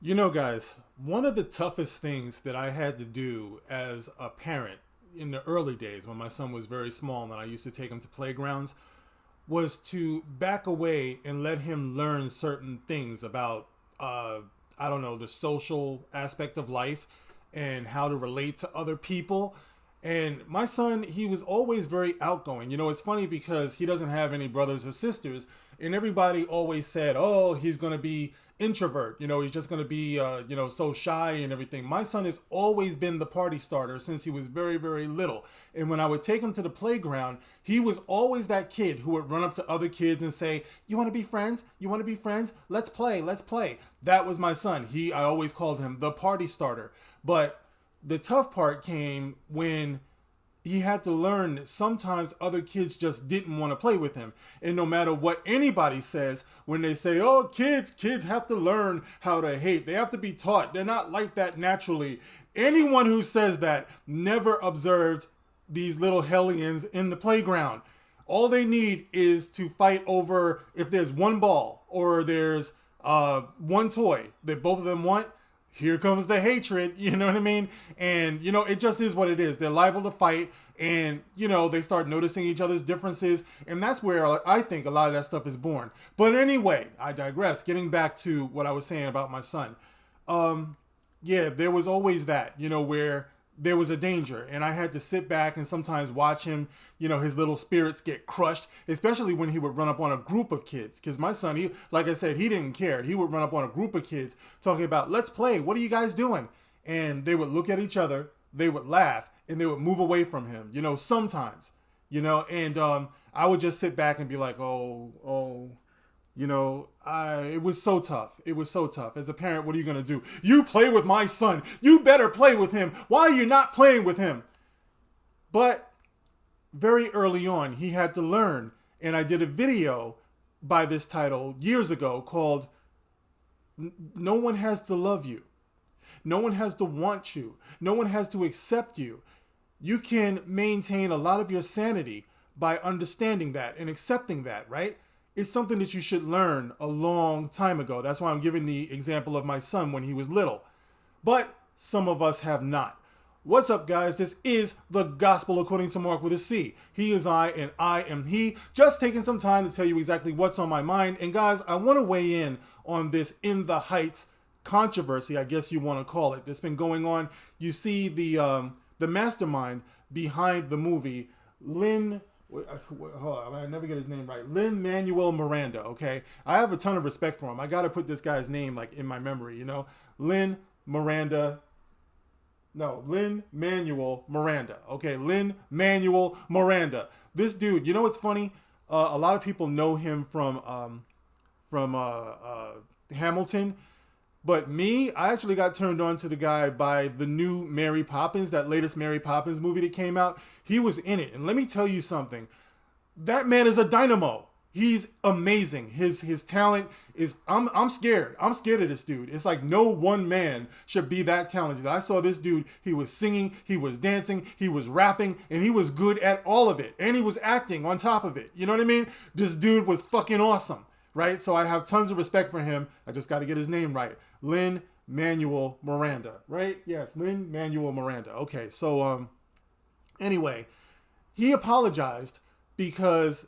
You know, guys, one of the toughest things that I had to do as a parent in the early days when my son was very small and I used to take him to playgrounds was to back away and let him learn certain things about, I don't know, the social aspect of life and how to relate to other people. And my son, he was always very outgoing. You know, it's funny because he doesn't have any brothers or sisters, and everybody always said, "Oh, he's going to be introvert. You know, he's just going to be, so shy and everything." My son has always been the party starter since he was very, very little. And when I would take him to the playground, he was always that kid who would run up to other kids and say, "You want to be friends? You want to be friends? Let's play. Let's play." That was my son. I always called him the party starter. But the tough part came when he had to learn that sometimes other kids just didn't want to play with him. And no matter what anybody says, when they say, "Oh, kids have to learn how to hate. They have to be taught. They're not like that naturally." Anyone who says that never observed these little hellions in the playground. All they need is to fight over if there's one ball or there's one toy that both of them want. Here comes the hatred, you know what I mean? And, it just is what it is. They're liable to fight and, they start noticing each other's differences. And that's where I think a lot of that stuff is born. But anyway, I digress. Getting back to what I was saying about my son. Yeah, there was always that, where there was a danger. And I had to sit back and sometimes watch him, his little spirits get crushed, especially when he would run up on a group of kids. Because my son, like I said, he didn't care. He would run up on a group of kids talking about, "Let's play. What are you guys doing?" And they would look at each other, they would laugh, and they would move away from him, sometimes, and I would just sit back and be like, oh, it was so tough. It was so tough. As a parent, what are you going to do? "You play with my son. You better play with him. Why are you not playing with him?" But very early on, he had to learn. And I did a video by this title years ago called "No One Has to Love You. No one has to want you. No one has to accept you. You can maintain a lot of your sanity by understanding that and accepting that," right? It's something that you should learn a long time ago. That's why I'm giving the example of my son when he was little. But some of us have not. What's up, guys? This is the Gospel According to Mark with a C. He is I and I am he. Just taking some time to tell you exactly what's on my mind. And guys, I want to weigh in on this In the Heights controversy, I guess you want to call it, that's been going on. You see the mastermind behind the movie, I never get his name right. Lin-Manuel Miranda, okay? I have a ton of respect for him. I got to put this guy's name like in my memory, Lin-Manuel Miranda. Okay, Lin-Manuel Miranda. This dude, what's funny? A lot of people know him from Hamilton. But me, I actually got turned on to the guy by the new Mary Poppins, that latest Mary Poppins movie that came out. He was in it. And let me tell you something. That man is a dynamo. He's amazing. His talent is, I'm scared. I'm scared of this dude. It's like no one man should be that talented. I saw this dude, he was singing, he was dancing, he was rapping, and he was good at all of it. And he was acting on top of it. You know what I mean? This dude was fucking awesome. Right? So I have tons of respect for him. I just got to get his name right. Lin-Manuel Miranda, right? Yes, Lin-Manuel Miranda. Okay, so anyway, he apologized because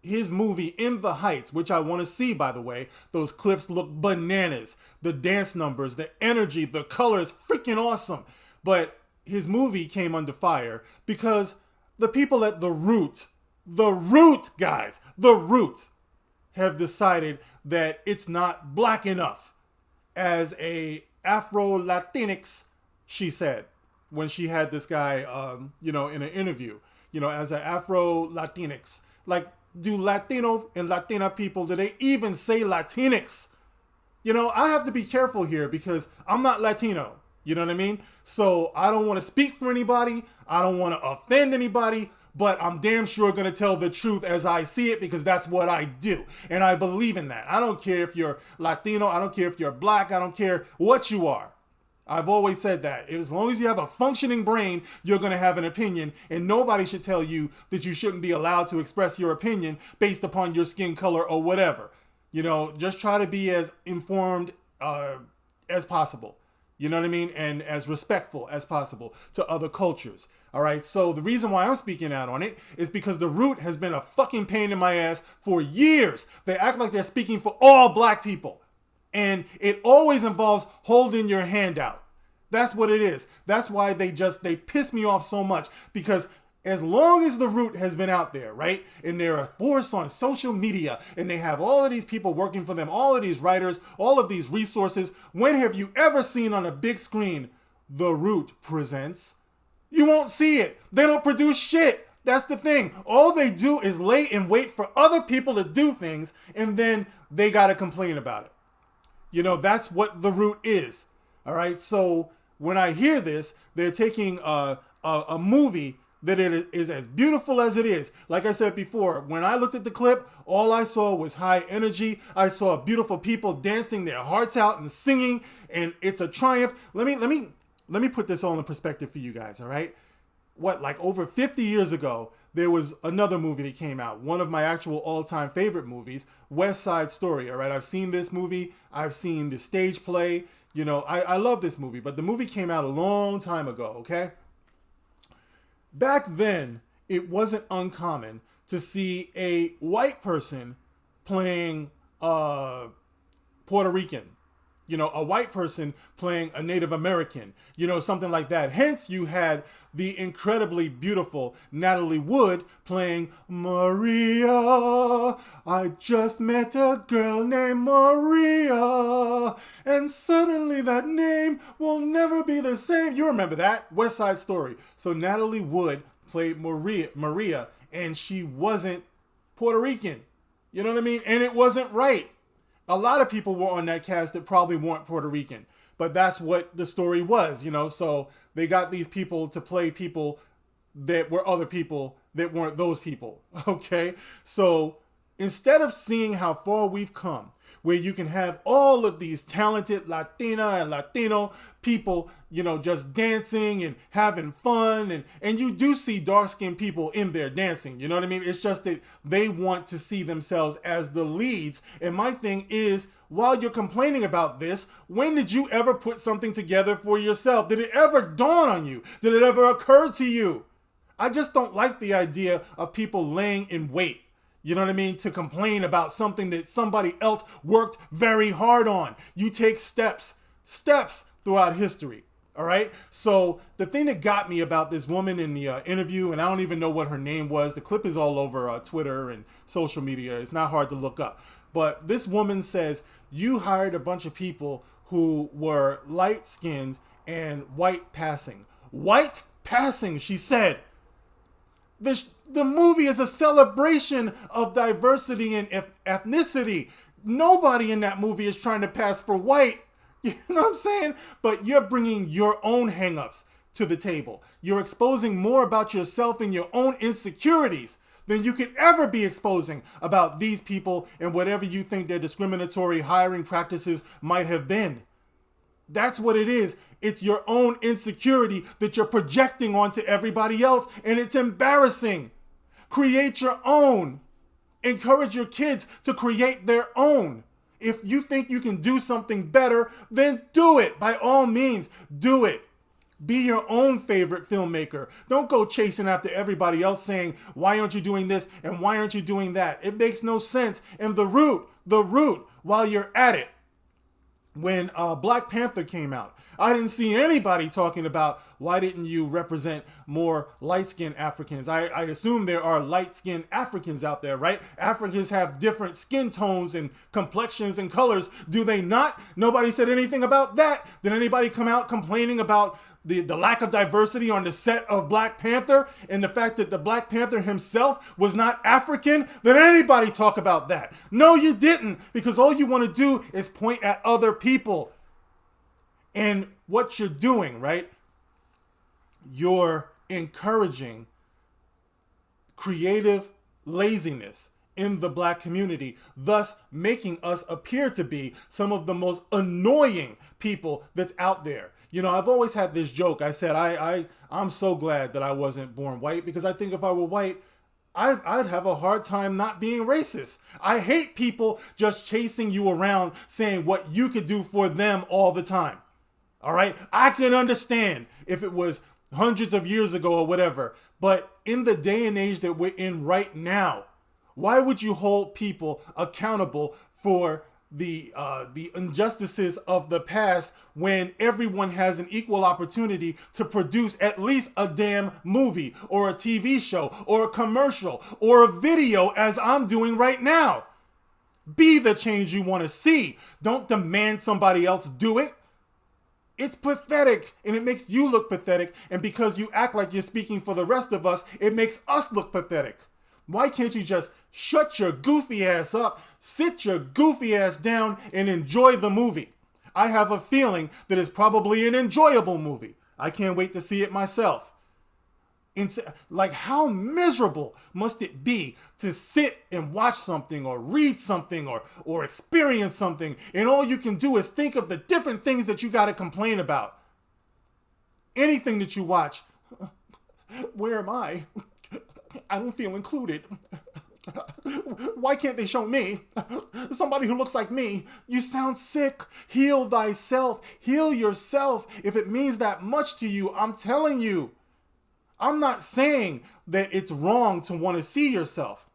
his movie In the Heights, which I want to see, by the way, those clips look bananas. The dance numbers, the energy, the colors, freaking awesome. But his movie came under fire because the people at the root, guys, the root, have decided that it's not black enough. As a Afro-Latinx, she said, when she had this guy, in an interview, as an Afro-Latinx. Like, do Latino and Latina people, do they even say Latinx? I have to be careful here because I'm not Latino. You know what I mean? So I don't want to speak for anybody. I don't want to offend anybody. But I'm damn sure going to tell the truth as I see it because that's what I do. And I believe in that. I don't care if you're Latino. I don't care if you're black. I don't care what you are. I've always said that. As long as you have a functioning brain, you're going to have an opinion. And nobody should tell you that you shouldn't be allowed to express your opinion based upon your skin color or whatever. Just try to be as informed as possible. You know what I mean? And as respectful as possible to other cultures. All right. So the reason why I'm speaking out on it is because the Root has been a fucking pain in my ass for years. They act like they're speaking for all black people. And it always involves holding your hand out. That's what it is. That's why they piss me off so much, because as long as the Root has been out there, right, and they're a force on social media, and they have all of these people working for them, all of these writers, all of these resources, when have you ever seen on a big screen, The Root presents? You won't see it. They don't produce shit. That's the thing. All they do is lay in wait for other people to do things, and then they got to complain about it. You know, that's what The Root is. All right. So when I hear this, they're taking a movie that it is as beautiful as it is. Like I said before, when I looked at the clip, all I saw was high energy. I saw beautiful people dancing their hearts out and singing, and it's a triumph. Let me put this all in perspective for you guys. All right. Like over 50 years ago, there was another movie that came out. One of my actual all-time favorite movies, West Side Story. All right. I've seen this movie. I've seen the stage play. You know, I love this movie, but the movie came out a long time ago. Okay. Back then, it wasn't uncommon to see a white person playing Puerto Rican. You know, a white person playing a Native American. You know, something like that. Hence, you had the incredibly beautiful Natalie Wood playing Maria. I just met a girl named Maria, and suddenly that name will never be the same. You remember that? West Side Story. So Natalie Wood played Maria, and she wasn't Puerto Rican. You know what I mean? And it wasn't right. A lot of people were on that cast that probably weren't Puerto Rican, but that's what the story was, you know? So they got these people to play people that were other people that weren't those people, okay? So instead of seeing how far we've come, where you can have all of these talented Latina and Latino people, you know, just dancing and having fun. And you do see dark-skinned people in there dancing. You know what I mean? It's just that they want to see themselves as the leads. And my thing is, while you're complaining about this, when did you ever put something together for yourself? Did it ever dawn on you? Did it ever occur to you? I just don't like the idea of people laying in wait. You know what I mean? To complain about something that somebody else worked very hard on. You take steps throughout history. All right. So the thing that got me about this woman in the interview, and I don't even know what her name was. The clip is all over Twitter and social media. It's not hard to look up. But this woman says, you hired a bunch of people who were light skinned and white passing. White passing, she said. The movie is a celebration of diversity and ethnicity. Nobody in that movie is trying to pass for white. You know what I'm saying? But you're bringing your own hangups to the table. You're exposing more about yourself and your own insecurities than you could ever be exposing about these people and whatever you think their discriminatory hiring practices might have been. That's what it is. It's your own insecurity that you're projecting onto everybody else, and it's embarrassing. Create your own. Encourage your kids to create their own. If you think you can do something better, then do it. By all means, do it. Be your own favorite filmmaker. Don't go chasing after everybody else saying, why aren't you doing this and why aren't you doing that? It makes no sense. And the root, while you're at it, when Black Panther came out, I didn't see anybody talking about why didn't you represent more light-skinned Africans. I assume there are light-skinned Africans out there, right? Africans have different skin tones and complexions and colors. Do they not? Nobody said anything about that. Did anybody come out complaining about the lack of diversity on the set of Black Panther and the fact that the Black Panther himself was not African? Did anybody talk about that? No, you didn't, because all you want to do is point at other people. And what you're doing, right? You're encouraging creative laziness in the Black community, thus making us appear to be some of the most annoying people that's out there. You know, I've always had this joke. I said, I'm so glad that I wasn't born white, because I think if I were white, I'd have a hard time not being racist. I hate people just chasing you around saying what you could do for them all the time. All right? I can understand if it was hundreds of years ago or whatever, but in the day and age that we're in right now, why would you hold people accountable for the injustices of the past when everyone has an equal opportunity to produce at least a damn movie or a TV show or a commercial or a video as I'm doing right now? Be the change you want to see. Don't demand somebody else do it. It's pathetic, and it makes you look pathetic, and because you act like you're speaking for the rest of us, it makes us look pathetic. Why can't you just shut your goofy ass up, sit your goofy ass down, and enjoy the movie? I have a feeling that it's probably an enjoyable movie. I can't wait to see it myself. Like, how miserable must it be to sit and watch something or read something or experience something, and all you can do is think of the different things that you got to complain about? Anything that you watch, where am I? I don't feel included. Why can't they show me? Somebody who looks like me. You sound sick. Heal thyself. Heal yourself if it means that much to you. I'm telling you. I'm not saying that it's wrong to want to see yourself.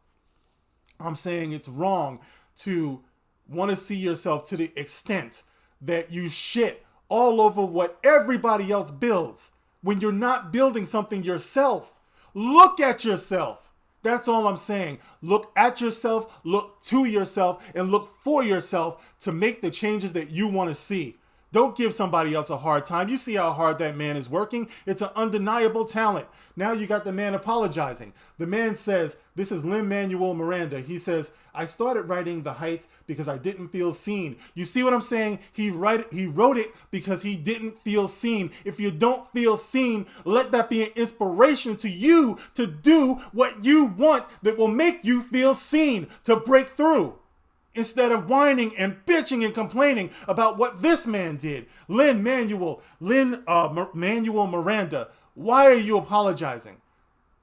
I'm saying it's wrong to want to see yourself to the extent that you shit all over what everybody else builds when you're not building something yourself. Look at yourself. That's all I'm saying. Look at yourself, look to yourself, and look for yourself to make the changes that you want to see. Don't give somebody else a hard time. You see how hard that man is working. It's an undeniable talent. Now you got the man apologizing. The man says, this is Lin-Manuel Miranda. He says, I started writing The Heights because I didn't feel seen. You see what I'm saying? He wrote it because he didn't feel seen. If you don't feel seen, let that be an inspiration to you to do what you want that will make you feel seen, to break through. Instead of whining and bitching and complaining about what this man did. Lin-Manuel Miranda, why are you apologizing?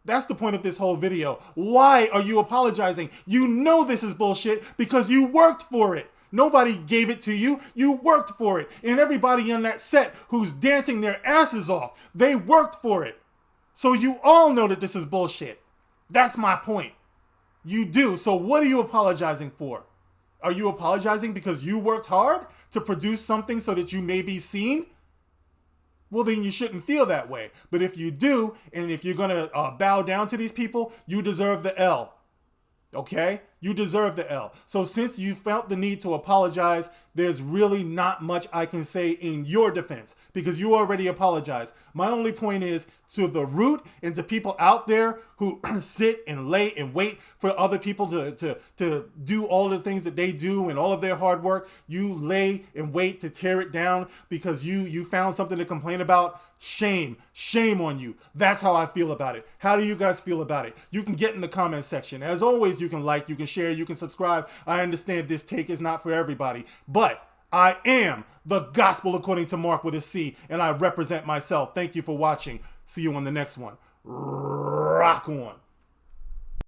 That's the point of this whole video. Why are you apologizing? You know this is bullshit because you worked for it. Nobody gave it to you. You worked for it. And everybody on that set who's dancing their asses off, they worked for it. So you all know that this is bullshit. That's my point. You do. So what are you apologizing for? Are you apologizing because you worked hard to produce something so that you may be seen? Well, then you shouldn't feel that way. But if you do, and if you're going to bow down to these people, you deserve the L. Okay? You deserve the L. So since you felt the need to apologize, there's really not much I can say in your defense because you already apologized. My only point is to the root and to people out there who sit and lay and wait for other people to do all the things that they do and all of their hard work. You lay and wait to tear it down because you found something to complain about. Shame on you. That's how I feel about it. How do you guys feel about it? You can get in the comment section. As always, you can like, you can share, you can subscribe. I understand this take is not for everybody, but I am the gospel according to Mark with a C, and I represent myself. Thank you for watching. See you on the next one. Rock on.